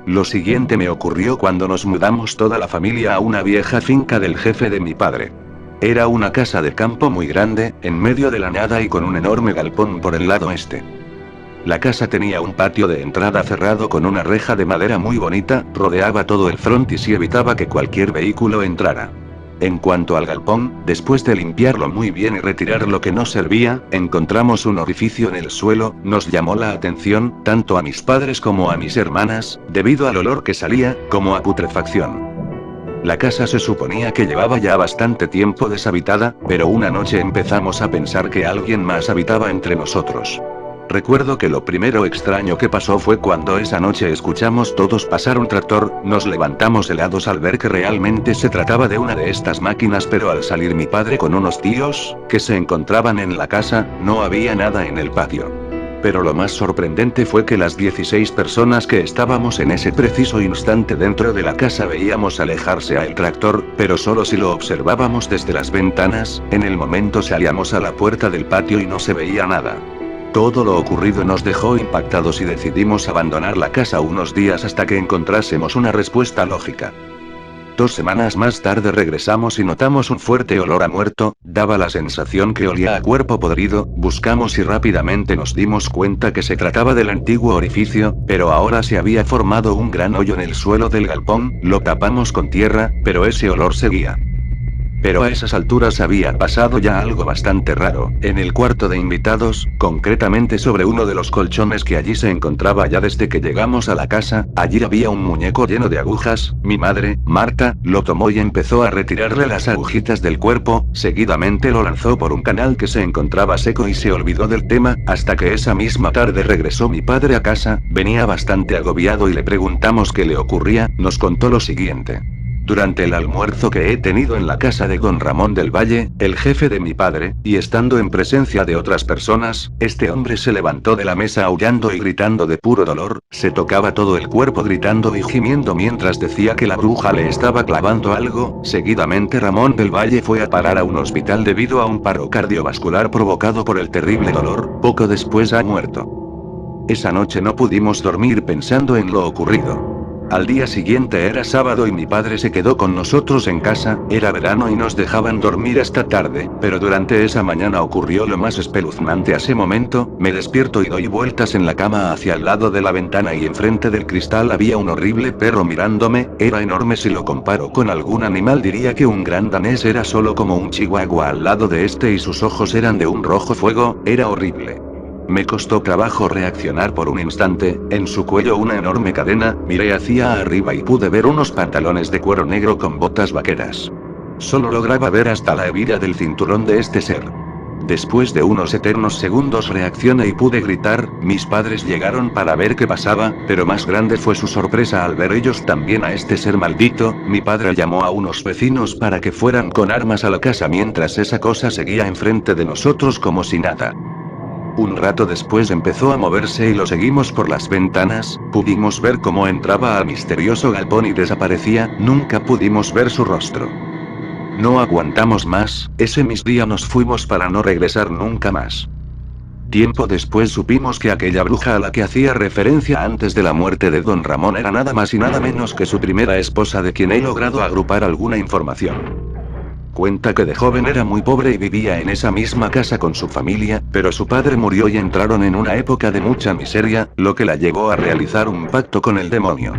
Lo siguiente me ocurrió cuando nos mudamos toda la familia a una vieja finca del jefe de mi padre. Era una casa de campo muy grande, en medio de la nada y con un enorme galpón por el lado este. La casa tenía un patio de entrada cerrado con una reja de madera muy bonita, rodeaba todo el frontis y evitaba que cualquier vehículo entrara. En cuanto al galpón, después de limpiarlo muy bien y retirar lo que no servía, encontramos un orificio en el suelo. Nos llamó la atención, tanto a mis padres como a mis hermanas, debido al olor que salía, como a putrefacción. La casa se suponía que llevaba ya bastante tiempo deshabitada, pero una noche empezamos a pensar que alguien más habitaba entre nosotros. Recuerdo que lo primero extraño que pasó fue cuando esa noche escuchamos todos pasar un tractor. Nos levantamos helados al ver que realmente se trataba de una de estas máquinas, pero al salir mi padre con unos tíos, que se encontraban en la casa, no había nada en el patio. Pero lo más sorprendente fue que las 16 personas que estábamos en ese preciso instante dentro de la casa veíamos alejarse al tractor, pero solo si lo observábamos desde las ventanas. En el momento salíamos a la puerta del patio y no se veía nada. Todo lo ocurrido nos dejó impactados y decidimos abandonar la casa unos días hasta que encontrásemos una respuesta lógica. 2 semanas más tarde regresamos y notamos un fuerte olor a muerto, daba la sensación que olía a cuerpo podrido. Buscamos y rápidamente nos dimos cuenta que se trataba del antiguo orificio, pero ahora se había formado un gran hoyo en el suelo del galpón. Lo tapamos con tierra, pero ese olor seguía. Pero a esas alturas había pasado ya algo bastante raro. En el cuarto de invitados, concretamente sobre uno de los colchones que allí se encontraba ya desde que llegamos a la casa, allí había un muñeco lleno de agujas. Mi madre, Marta, lo tomó y empezó a retirarle las agujitas del cuerpo. Seguidamente lo lanzó por un canal que se encontraba seco y se olvidó del tema, hasta que esa misma tarde regresó mi padre a casa. Venía bastante agobiado y le preguntamos qué le ocurría. Nos contó lo siguiente. Durante el almuerzo que he tenido en la casa de don Ramón del Valle, el jefe de mi padre, y estando en presencia de otras personas, este hombre se levantó de la mesa aullando y gritando de puro dolor. Se tocaba todo el cuerpo gritando y gimiendo mientras decía que la bruja le estaba clavando algo. Seguidamente Ramón del Valle fue a parar a un hospital debido a un paro cardiovascular provocado por el terrible dolor. Poco después ha muerto. Esa noche no pudimos dormir pensando en lo ocurrido. Al día siguiente era sábado y mi padre se quedó con nosotros en casa. Era verano y nos dejaban dormir hasta tarde, pero durante esa mañana ocurrió lo más espeluznante. A ese momento, me despierto y doy vueltas en la cama hacia el lado de la ventana y enfrente del cristal había un horrible perro mirándome. Era enorme. Si lo comparo con algún animal diría que un gran danés. Era solo como un chihuahua al lado de este y sus ojos eran de un rojo fuego. Era horrible. Me costó trabajo reaccionar por un instante. En su cuello una enorme cadena. Miré hacia arriba y pude ver unos pantalones de cuero negro con botas vaqueras. Solo lograba ver hasta la hebilla del cinturón de este ser. Después de unos eternos segundos reaccioné y pude gritar. Mis padres llegaron para ver qué pasaba, pero más grande fue su sorpresa al ver ellos también a este ser maldito. Mi padre llamó a unos vecinos para que fueran con armas a la casa mientras esa cosa seguía enfrente de nosotros como si nada. Un rato después empezó a moverse y lo seguimos por las ventanas. Pudimos ver cómo entraba al misterioso galpón y desaparecía. Nunca pudimos ver su rostro. No aguantamos más. Ese mismo día nos fuimos para no regresar nunca más. Tiempo después supimos que aquella bruja a la que hacía referencia antes de la muerte de don Ramón era nada más y nada menos que su primera esposa, de quien he logrado agrupar alguna información. Cuenta que de joven era muy pobre y vivía en esa misma casa con su familia, pero su padre murió y entraron en una época de mucha miseria, lo que la llevó a realizar un pacto con el demonio.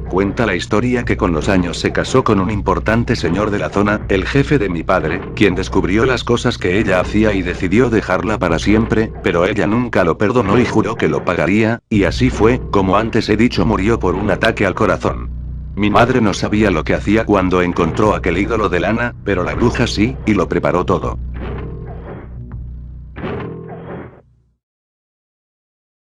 Cuenta la historia que con los años se casó con un importante señor de la zona, el jefe de mi padre, quien descubrió las cosas que ella hacía y decidió dejarla para siempre, pero ella nunca lo perdonó y juró que lo pagaría, y así fue. Como antes he dicho, murió por un ataque al corazón. Mi madre no sabía lo que hacía cuando encontró aquel ídolo de lana, pero la bruja sí, y lo preparó todo.